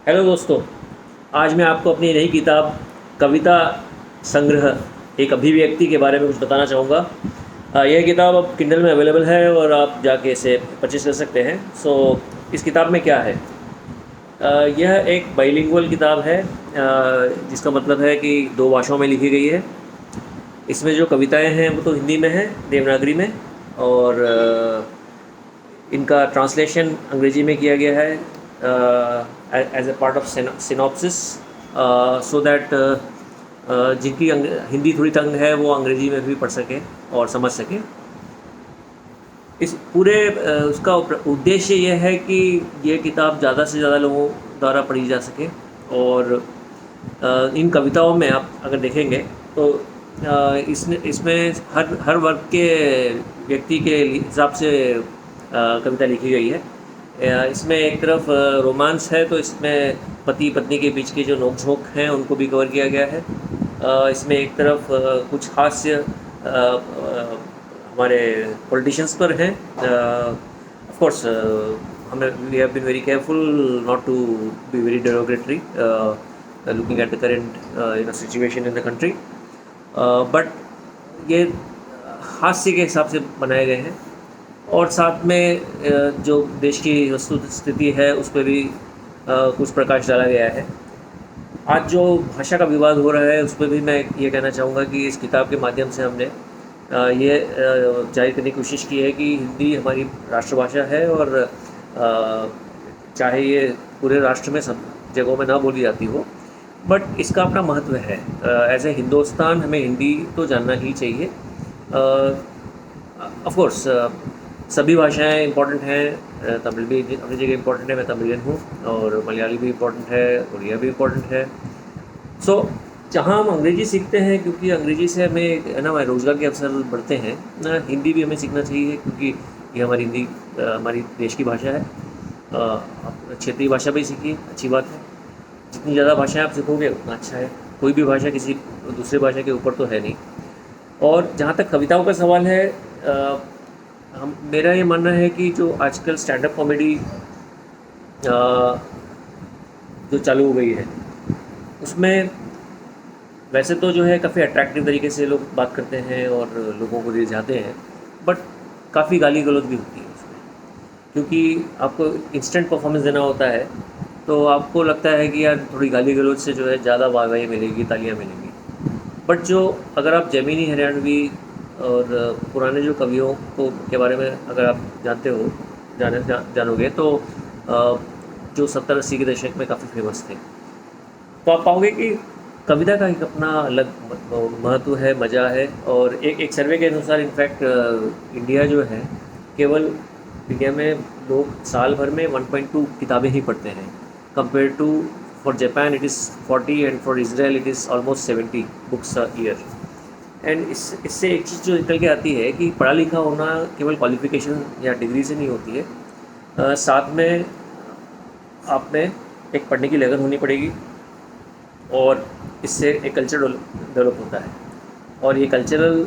Hello दोस्तों। आज मैं आपको अपनी नई किताब कविता संग्रह एक अभिव्यक्ति के बारे में कुछ बताना चाहूँगा। यह किताब अब किंडल में अवेलेबल है और आप जाके इसे परचेज कर सकते हैं। इस किताब में क्या है? यह एक बाइलिंगुअल किताब है, जिसका मतलब है कि दो भाषाओं में लिखी गई है। इसमें जो कविताएं हैं वो तो हिंदी में हैं, देवनागरी में, और इनका ट्रांसलेशन अंग्रेजी में किया गया है as a part of synopsis, so that जिनकी हिंदी थोड़ी तंग है वो अंग्रेजी में भी पढ़ सकें और समझ सकें। इस पूरे उसका उद्देश्य यह है कि ये किताब ज़्यादा से ज़्यादा लोगों द्वारा पढ़ी जा सके। और इन कविताओं में आप अगर देखेंगे तो इसमें हर वर्ग के व्यक्ति के हिसाब से कविता लिखी गई है। इसमें एक तरफ रोमांस है, तो इसमें पति पत्नी के बीच के जो नोक झोंक हैं उनको भी कवर किया गया है। इसमें एक तरफ कुछ हास्य हमारे पॉलिटिशियंस पर हैं। ऑफ कोर्स हमें we have been very careful not to be very derogatory looking at the current situation in the country, but ये हास्य के हिसाब से बनाए गए हैं। और साथ में जो देश की वस्तु स्थिति है उस पर भी कुछ प्रकाश डाला गया है। आज जो भाषा का विवाद हो रहा है उस पर भी मैं ये कहना चाहूँगा कि इस किताब के माध्यम से हमने ये जाहिर करने की कोशिश की है कि हिंदी हमारी राष्ट्रभाषा है, और चाहे ये पूरे राष्ट्र में सब जगहों में ना बोली जाती हो, बट इसका अपना महत्व है। एज ए हिंदुस्तान हमें हिंदी तो जानना ही चाहिए। ऑफ कोर्स सभी भाषाएं इंपॉर्टेंट हैं। तमिल भी अपनी जगह इंपॉर्टेंट है, मैं तमिलियन हूँ, और मलयाली भी इंपॉर्टेंट है, उड़िया भी इंपॉर्टेंट है। जहाँ हम अंग्रेज़ी सीखते हैं क्योंकि अंग्रेज़ी से हमें है ना रोज़गार के अवसर बढ़ते हैं ना, हिंदी भी हमें सीखना चाहिए क्योंकि ये हमारी हिंदी हमारी देश की भाषा है। आप क्षेत्रीय भाषा भी सीखिए, अच्छी बात है। जितनी ज़्यादा भाषाएं आप सीखोगे उतना अच्छा है। कोई भी भाषा किसी दूसरे भाषा के ऊपर तो है नहीं। और जहाँ तक कविताओं का सवाल है, मेरा ये मानना है कि जो आजकल स्टैंड अप कॉमेडी जो चालू हो गई है उसमें वैसे तो जो है काफ़ी अट्रैक्टिव तरीके से लोग बात करते हैं और लोगों को रिझाते हैं, बट काफ़ी गाली गलौज भी होती है उसमें, क्योंकि आपको इंस्टेंट परफॉर्मेंस देना होता है। तो आपको लगता है कि यार थोड़ी गाली गलौज से जो है ज़्यादा वाहवाही मिलेगी, तालियां मिलेंगी। बट जो अगर आप जमीनी हरियाणवी और पुराने जो कवियों को के बारे में अगर आप जानते हो जानोगे तो जो 70-80 के दशक में काफ़ी फेमस थे, तो आप पाओगे कि कविता का एक अपना अलग महत्व है, मज़ा है। और एक सर्वे के अनुसार इनफैक्ट इंडिया जो है, केवल इंडिया में लोग साल भर में 1.2 किताबें ही पढ़ते हैं, compare to for Japan it is 40 and for Israel it is almost 70 books a year. And इससे एक चीज़ जो निकल के आती है कि पढ़ा लिखा होना केवल क्वालिफिकेशन या डिग्री से नहीं होती है, साथ में आप में एक पढ़ने की लगन होनी पड़ेगी, और इससे एक कल्चर डेवलप होता है। और ये कल्चरल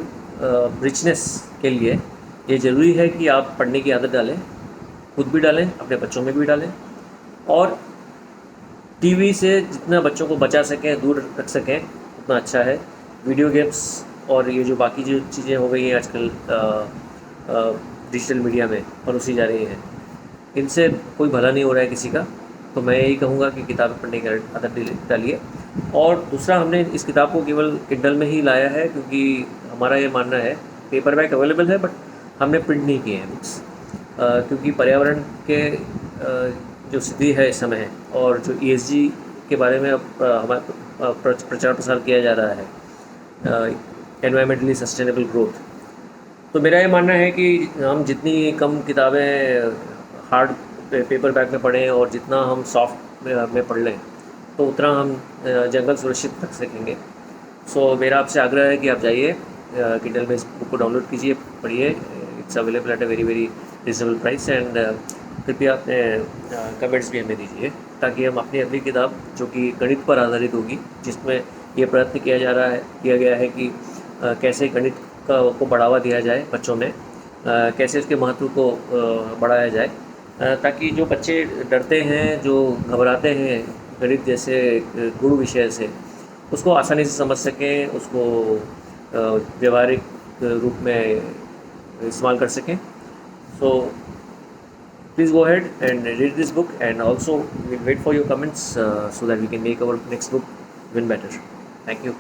रिचनेस के लिए ये ज़रूरी है कि आप पढ़ने की आदत डालें, खुद भी डालें, अपने बच्चों में भी डालें, और टीवी से जितना बच्चों को बचा सकें, दूर रख सकें, उतना अच्छा है। वीडियो गेम्स और ये जो बाकी जो चीज़ें हो गई हैं आजकल डिजिटल मीडिया में परोसी जा रही हैं, इनसे कोई भला नहीं हो रहा है किसी का। तो मैं यही कहूँगा कि किताबें पढ़ने की आदत डालिए। और दूसरा, हमने इस किताब को केवल किंडल में ही लाया है क्योंकि हमारा ये मानना है, पेपर बैक अवेलेबल है बट हमने प्रिंट नहीं किए हैं बुक्स, क्योंकि पर्यावरण के जो स्थिति है इस समय, और जो ESG के बारे में अब हमारा प्रचार प्रसार किया जा रहा है, एनवायरमेंटली सस्टेनेबल ग्रोथ, तो मेरा ये मानना है कि हम जितनी कम किताबें हार्ड पेपर बैक में पढ़ें और जितना हम सॉफ्ट में पढ़ लें तो उतना हम जंगल सुरक्षित रख सकेंगे। मेरा आपसे आग्रह है कि आप जाइए किंडल में इस बुक को डाउनलोड कीजिए, पढ़िए। It's available at a very very reasonable price, and कृपया अपने कमेंट्स भी हमें दीजिए ताकि हम अपनी अगली किताब जो कि गणित पर आधारित होगी, जिसमें ये प्रयत्न किया गया है कि कैसे गणित को बढ़ावा दिया जाए बच्चों में, कैसे उसके महत्व को बढ़ाया जाए, ताकि जो बच्चे डरते हैं, जो घबराते हैं गणित जैसे गुरु विषय से उसको आसानी से समझ सकें, उसको व्यवहारिक रूप में इस्तेमाल कर सकें. सो please go ahead and read this book, and also we'll wait for your comments so that we can make our next book even better. Thank you.